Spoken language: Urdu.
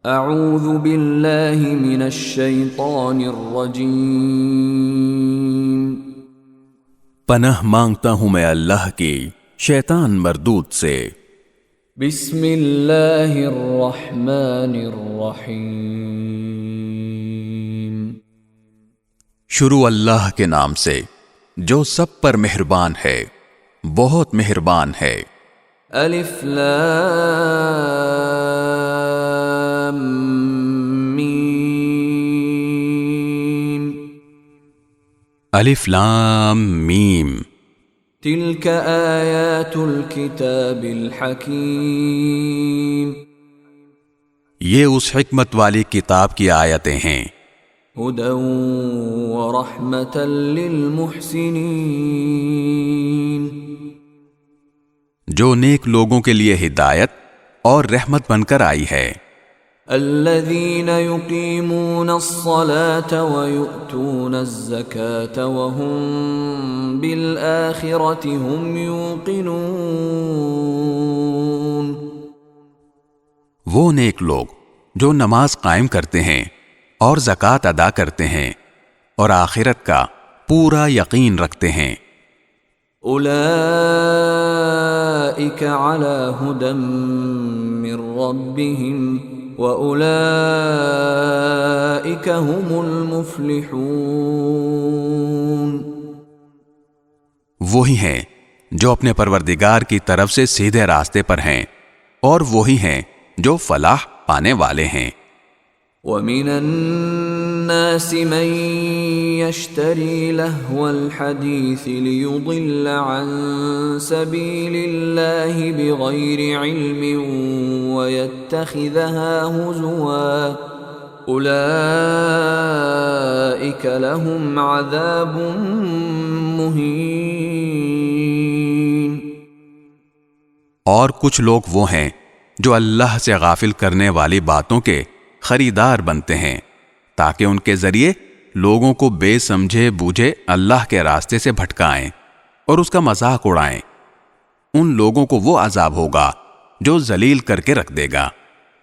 اعوذ باللہ من الشیطان الرجیم، پناہ مانگتا ہوں میں اللہ کی شیطان مردود سے۔ بسم اللہ الرحمن الرحیم، شروع اللہ کے نام سے جو سب پر مہربان ہے، بہت مہربان ہے۔ الف لام میم، الف لام میم، تلک آیات الکتاب الحکیم، یہ اس حکمت والی کتاب کی آیتیں ہیں، ہدی ورحمۃ للمحسنین، جو نیک لوگوں کے لیے ہدایت اور رحمت بن کر آئی ہے۔ الذین یقیمون الصلاة ویؤتون الزکاة وهم بالآخرة هم یوقنون، وہ نیک لوگ جو نماز قائم کرتے ہیں اور زکوٰۃ ادا کرتے ہیں اور آخرت کا پورا یقین رکھتے ہیں۔ اولئک علی ھدی من ربہم واولئک هم المفلحون، وہی ہیں جو اپنے پروردگار کی طرف سے سیدھے راستے پر ہیں، اور وہی ہیں جو فلاح پانے والے ہیں۔ وَمِنَ النَّاسِ مَن يَشْتَرِي لَهْوَ الْحَدِيثِ لِيُضِلَّ عَن سَبِيلِ اللَّهِ بِغَيْرِ عِلْمٍ وَيَتَّخِذَهَا هُزُوًا أُولَئِكَ لَهُمْ عَذَابٌ مُهِينٌ، اور کچھ لوگ وہ ہیں جو اللہ سے غافل کرنے والی باتوں کے خریدار بنتے ہیں تاکہ ان کے ذریعے لوگوں کو بے سمجھے بوجھے اللہ کے راستے سے بھٹکائیں اور اس کا مذاق اڑائیں۔ ان لوگوں کو وہ عذاب ہوگا جو ذلیل کر کے رکھ دے گا۔